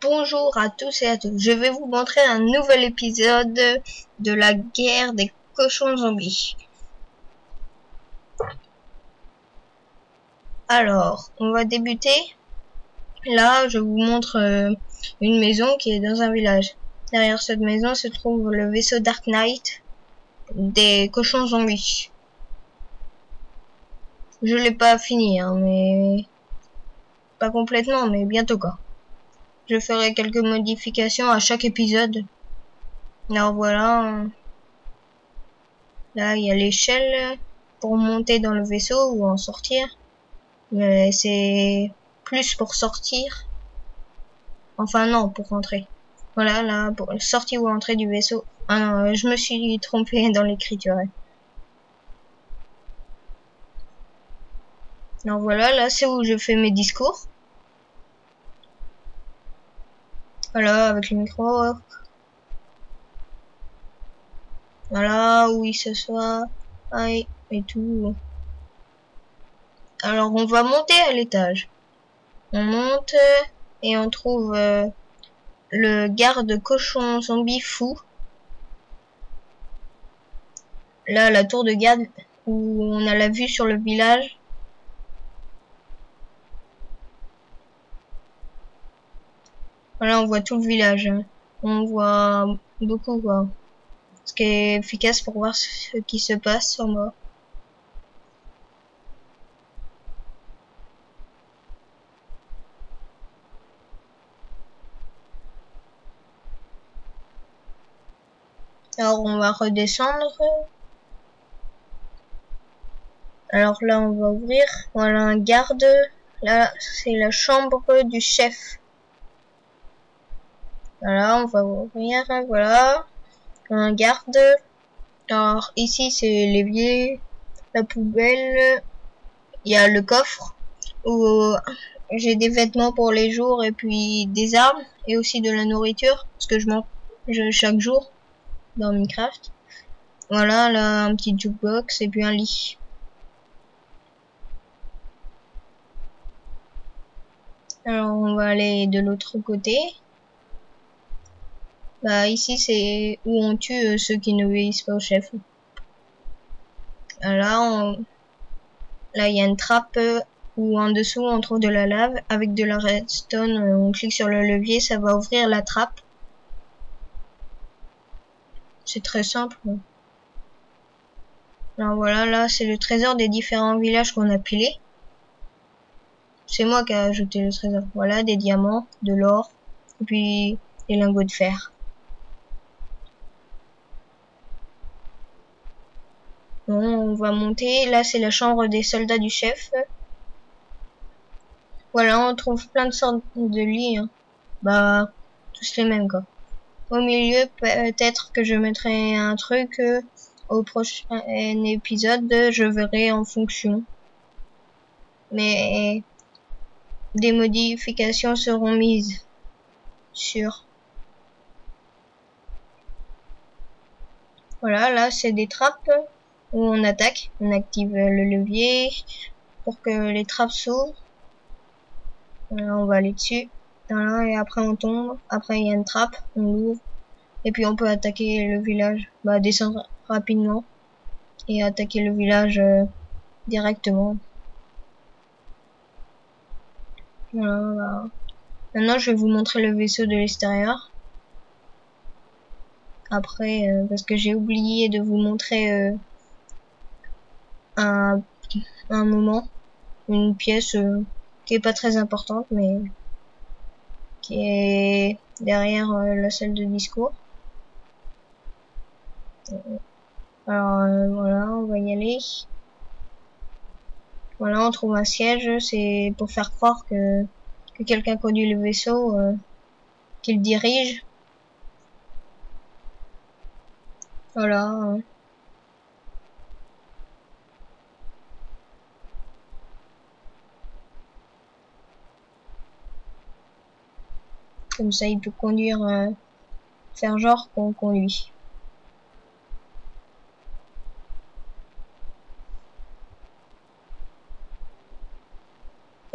Bonjour à tous et à toutes, je vais vous montrer un nouvel épisode de la guerre des cochons zombies. Alors, on va débuter. Là, je vous montre une maison qui est dans un village. Derrière cette maison se trouve le vaisseau Dark Knight des cochons zombies. Je l'ai pas fini, hein, mais pas complètement, mais bientôt quoi. Je ferai quelques modifications à chaque épisode. Alors voilà. Là, il y a l'échelle pour monter dans le vaisseau ou en sortir. Mais c'est plus pour sortir. Enfin non, pour rentrer. Voilà, là, pour sortir ou entrer du vaisseau. Ah non, je me suis trompée dans l'écriture. Alors voilà, là c'est où je fais mes discours. Voilà, avec le micro. Voilà, où il s'assoit. Aïe, et tout. Alors on va monter à l'étage. On monte et on trouve le garde cochon zombie fou. Là, la tour de garde où on a la vue sur le village. Voilà, on voit tout le village. On voit beaucoup, quoi. Ce qui est efficace pour voir ce qui se passe sur moi. Alors, on va redescendre. Alors là, on va ouvrir. Voilà un garde. Là, c'est la chambre du chef. Voilà, on va ouvrir. Voilà. Un garde. Alors, ici, c'est l'évier, la poubelle. Il y a le coffre où j'ai des vêtements pour les jours et puis des armes et aussi de la nourriture parce que je mange chaque jour dans Minecraft. Voilà, là un petit jukebox et puis un lit. Alors on va aller de l'autre côté. Bah ici c'est où on tue ceux qui n'obéissent pas au chef. Là il y a une trappe où en dessous on trouve de la lave avec de la redstone. On clique sur le levier, ça va ouvrir la trappe. C'est très simple. Alors voilà, là c'est le trésor des différents villages qu'on a pilés. C'est moi qui ai ajouté le trésor. Voilà, des diamants, de l'or, et puis des lingots de fer. Bon, on va monter. Là c'est la chambre des soldats du chef. Voilà, on trouve plein de sortes de lits. Hein. Bah, tous les mêmes quoi. Au milieu, peut-être que je mettrai un truc au prochain épisode. Je verrai en fonction. Mais des modifications seront mises sur. Voilà, là c'est des trappes où on attaque. On active le levier pour que les trappes s'ouvrent. Voilà, on va aller dessus. Voilà, et après on tombe. Après il y a une trappe, on l'ouvre. Et puis on peut attaquer le village. Bah descendre rapidement et attaquer le village directement. Voilà. Maintenant je vais vous montrer le vaisseau de l'extérieur. Après, parce que j'ai oublié de vous montrer un moment, une pièce qui est pas très importante, mais qui est derrière la salle de discours. Alors voilà, on va y aller. Voilà, on trouve un siège, c'est pour faire croire que quelqu'un conduit le vaisseau, qu'il dirige. Voilà. Comme ça, il peut conduire, faire genre qu'on conduit.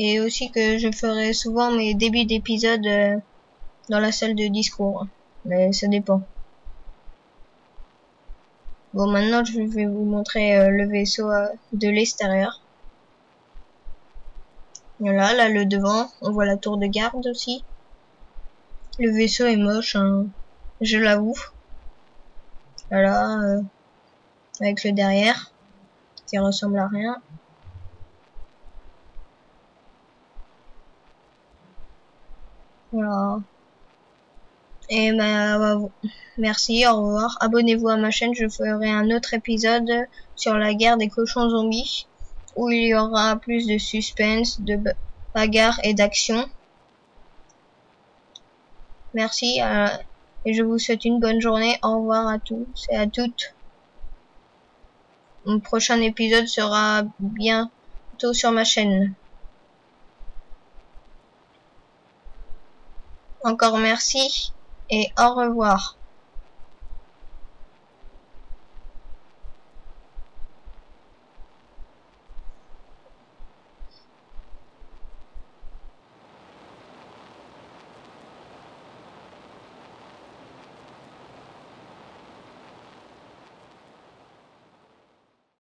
Et aussi que je ferai souvent mes débuts d'épisode dans la salle de discours. Mais ça dépend. Bon, maintenant je vais vous montrer le vaisseau de l'extérieur. Voilà, là le devant, on voit la tour de garde aussi. Le vaisseau est moche, hein, je l'avoue. Voilà, avec le derrière, qui ressemble à rien. Voilà. Et merci, au revoir. Abonnez-vous à ma chaîne, je ferai un autre épisode sur la guerre des cochons zombies, où il y aura plus de suspense, de bagarre et d'action. Merci et je vous souhaite une bonne journée. Au revoir à tous et à toutes. Mon prochain épisode sera bientôt sur ma chaîne. Encore merci et au revoir.